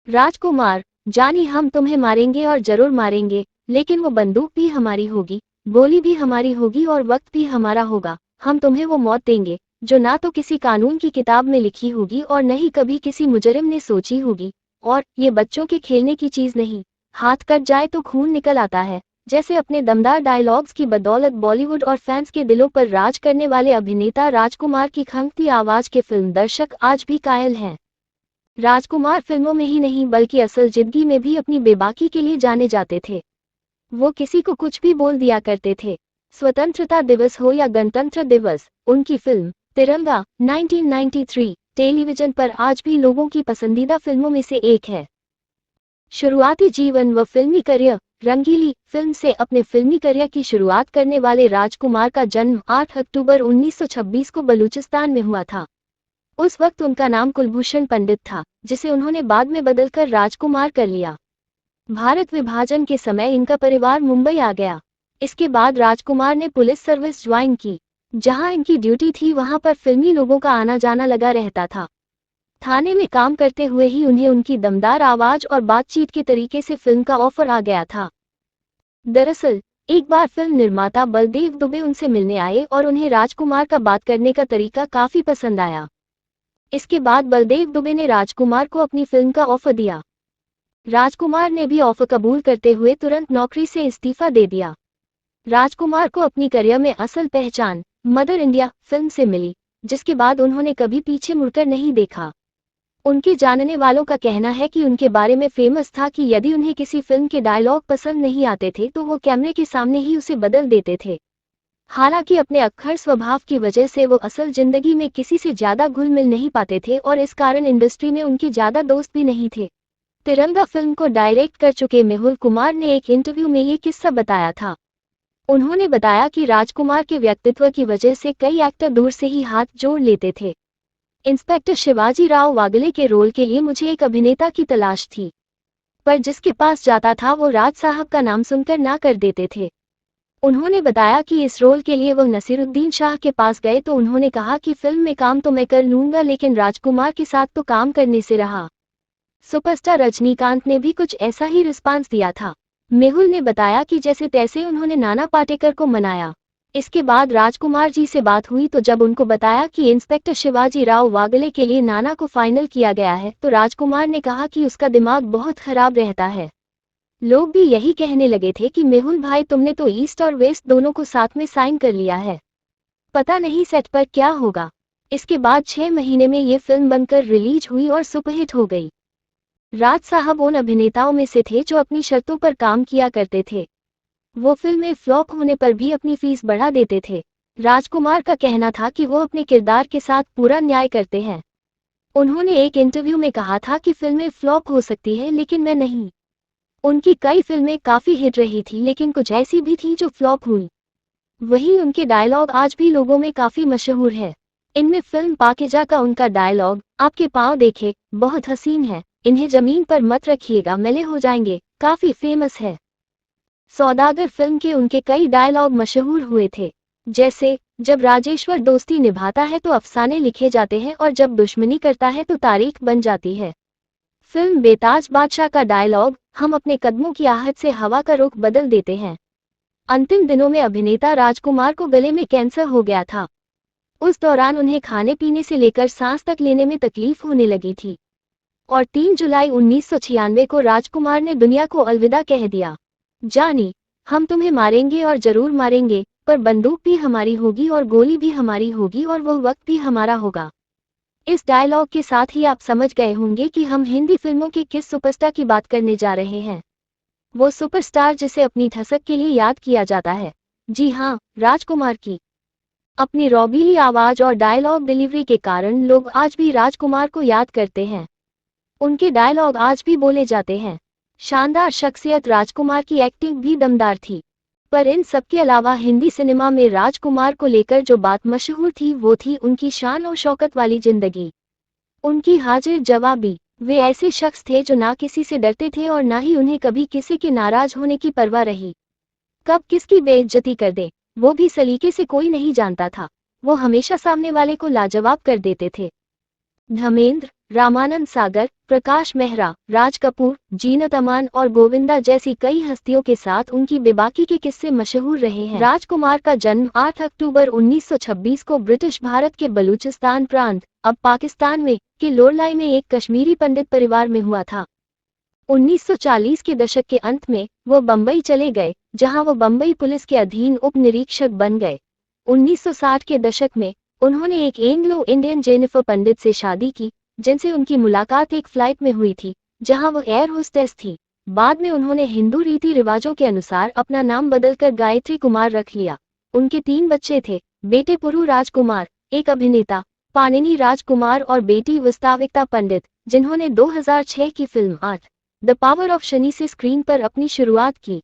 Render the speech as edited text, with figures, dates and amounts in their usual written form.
राजकुमार, जानी हम तुम्हें मारेंगे और जरूर मारेंगे, लेकिन वो बंदूक भी हमारी होगी, गोली भी हमारी होगी और वक्त भी हमारा होगा। हम तुम्हें वो मौत देंगे जो ना तो किसी कानून की किताब में लिखी होगी और न ही कभी किसी मुजरिम ने सोची होगी। और ये बच्चों के खेलने की चीज नहीं। हाथ कट जाए तो खून निकल आता है। जैसे अपने दमदार डायलॉग्स की बदौलत बॉलीवुड और फैंस के दिलों पर राज करने वाले अभिनेता राजकुमार की खंगती आवाज के फिल्म दर्शक आज भी कायल हैं। राजकुमार फिल्मों में ही नहीं बल्कि असल जिंदगी में भी अपनी बेबाकी के लिए जाने जाते थे। वो किसी को कुछ भी बोल दिया करते थे। स्वतंत्रता दिवस हो या गणतंत्र दिवस, उनकी फिल्म तिरंगा 1993 टेलीविजन पर आज भी लोगों की पसंदीदा फिल्मों में से एक है। शुरुआती जीवन व फिल्मी करियर। रंगीली फिल्म से अपने फिल्मी करियर की शुरुआत करने वाले राजकुमार का जन्म 8 अक्टूबर 1926 को बलूचिस्तान में हुआ था। उस वक्त उनका नाम कुलभूषण पंडित था, जिसे उन्होंने बाद में बदलकर राजकुमार कर लिया। भारत विभाजन के समय इनका परिवार मुंबई आ गया। इसके बाद राजकुमार ने पुलिस सर्विस ज्वाइन की। जहां इनकी ड्यूटी थी वहां पर फिल्मी लोगों का आना जाना लगा रहता था। थाने में काम करते हुए ही उन्हें उनकी दमदार आवाज और बातचीत के तरीके से फिल्म का ऑफर आ गया था। दरअसल एक बार फिल्म निर्माता बलदेव दुबे उनसे मिलने आए और उन्हें राजकुमार का बात करने का तरीका काफी पसंद आया। इसके बाद बलदेव दुबे ने राजकुमार को अपनी फिल्म का ऑफर दिया। राजकुमार ने भी ऑफर कबूल करते हुए तुरंत नौकरी से इस्तीफा दे दिया। राजकुमार को अपनी करियर में असल पहचान मदर इंडिया फिल्म से मिली, जिसके बाद उन्होंने कभी पीछे मुड़कर नहीं देखा। उनके जानने वालों का कहना है कि उनके बारे में फेमस था कि यदि उन्हें किसी फिल्म के डायलॉग पसंद नहीं आते थे तो वो कैमरे के सामने ही उसे बदल देते थे। हालांकि अपने अक्खर स्वभाव की वजह से वो असल जिंदगी में किसी से ज्यादा घुल मिल नहीं पाते थे और इस कारण इंडस्ट्री में उनके ज्यादा दोस्त भी नहीं थे। तिरंगा फिल्म को डायरेक्ट कर चुके मेहुल कुमार ने एक इंटरव्यू में ये किस्सा बताया था। उन्होंने बताया कि राजकुमार के व्यक्तित्व की वजह से कई एक्टर दूर से ही हाथ जोड़ लेते थे। इंस्पेक्टर शिवाजी राव वागले के रोल के लिए मुझे एक अभिनेता की तलाश थी, पर जिसके पास जाता था वो राज साहब का नाम सुनकर ना कर देते थे। उन्होंने बताया कि इस रोल के लिए वो नसीरुद्दीन शाह के पास गए तो उन्होंने कहा कि फिल्म में काम तो मैं कर लूंगा लेकिन राजकुमार के साथ तो काम करने से रहा। सुपरस्टार रजनीकांत ने भी कुछ ऐसा ही रिस्पांस दिया था। मेहुल ने बताया कि जैसे तैसे उन्होंने नाना पाटेकर को मनाया। इसके बाद राजकुमार जी से बात हुई तो जब उनको बताया कि इंस्पेक्टर शिवाजी राव वागले के लिए नाना को फाइनल किया गया है तो राजकुमार ने कहा कि उसका दिमाग बहुत खराब रहता है। लोग भी यही कहने लगे थे कि मेहुल भाई तुमने तो ईस्ट और वेस्ट दोनों को साथ में साइन कर लिया है, पता नहीं सेट पर क्या होगा। इसके बाद 6 महीने में ये फिल्म बनकर रिलीज हुई और सुपरहिट हो गई। राज साहब उन अभिनेताओं में से थे जो अपनी शर्तों पर काम किया करते थे। वो फिल्में फ्लॉप होने पर भी अपनी फीस बढ़ा देते थे। राजकुमार का कहना था कि वो अपने किरदार के साथ पूरा न्याय करते हैं। उन्होंने एक इंटरव्यू में कहा था कि फिल्में फ्लॉप हो सकती है लेकिन मैं नहीं। उनकी कई फिल्में काफी हिट रही थी लेकिन कुछ ऐसी भी थी जो फ्लॉप हुई। वहीं उनके डायलॉग आज भी लोगों में काफी मशहूर है। इनमें फिल्म पाकीज़ा का उनका डायलॉग आपके पाँव देखे बहुत हसीन है, इन्हें जमीन पर मत रखिएगा मैले हो जाएंगे काफी फेमस है। सौदागर फिल्म के उनके कई डायलॉग मशहूर हुए थे, जैसे जब राजेश्वर दोस्ती निभाता है तो अफसाने लिखे जाते हैं और जब दुश्मनी करता है तो तारीख बन जाती है। फिल्म बेताज बादशाह का डायलॉग हम अपने कदमों की आहट से हवा का रुख बदल देते हैं। अंतिम दिनों में अभिनेता राजकुमार को गले में कैंसर हो गया था। उस दौरान उन्हें खाने पीने से लेकर सांस तक लेने में तकलीफ होने लगी थी और 3 जुलाई 1996 को राजकुमार ने दुनिया को अलविदा कह दिया। जानी हम तुम्हें मारेंगे और जरूर मारेंगे, पर बंदूक भी हमारी होगी और गोली भी हमारी होगी और वो वक्त भी हमारा होगा। इस डायलॉग के साथ ही आप समझ गए होंगे कि हम हिंदी फिल्मों के किस सुपरस्टार की बात करने जा रहे हैं। वो सुपरस्टार जिसे अपनी धसक के लिए याद किया जाता है। जी हाँ, राजकुमार की। अपनी रौबीली आवाज और डायलॉग डिलीवरी के कारण लोग आज भी राजकुमार को याद करते हैं। उनके डायलॉग आज भी बोले जाते हैं। शानदार शख्सियत राजकुमार की एक्टिंग भी दमदार थी। पर इन सबके अलावा हिंदी सिनेमा में राजकुमार को लेकर जो बात मशहूर थी वो थी उनकी शान और शौकत वाली जिंदगी, उनकी हाजिर जवाबी। वे ऐसे शख्स थे जो ना किसी से डरते थे और ना ही उन्हें कभी किसी के नाराज होने की परवाह रही। कब किसकी बेइज्जती कर दे वो भी सलीके से कोई नहीं जानता था। वो हमेशा सामने वाले को लाजवाब कर देते थे। धर्मेंद्र रामानंद सागर, प्रकाश मेहरा, राज कपूर, जीनत अमान और गोविंदा जैसी कई हस्तियों के साथ उनकी बेबाकी के किस्से मशहूर रहे हैं। राजकुमार का जन्म 8 अक्टूबर 1926 को ब्रिटिश भारत के बलूचिस्तान प्रांत, अब पाकिस्तान में, के लोरलाई में एक कश्मीरी पंडित परिवार में हुआ था। 1940 के दशक के अंत में वो बम्बई चले गए, जहां वो बम्बई पुलिस के अधीन उप निरीक्षक बन गए। 1960 के दशक में उन्होंने एक एंग्लो इंडियन जेनिफर पंडित से शादी की, जिनसे उनकी मुलाकात एक फ्लाइट में हुई थी, जहां वो एयर होस्टेस थी। बाद में उन्होंने हिंदू रीति रिवाजों के अनुसार अपना नाम बदलकर गायत्री कुमार रख लिया। उनके 3 बच्चे थे, बेटे पुरु राजकुमार, एक अभिनेता, पाणिनी राजकुमार और बेटी वास्तविकता पंडित, जिन्होंने 2006 की film 8 the power of Shani से स्क्रीन पर अपनी शुरुआत की।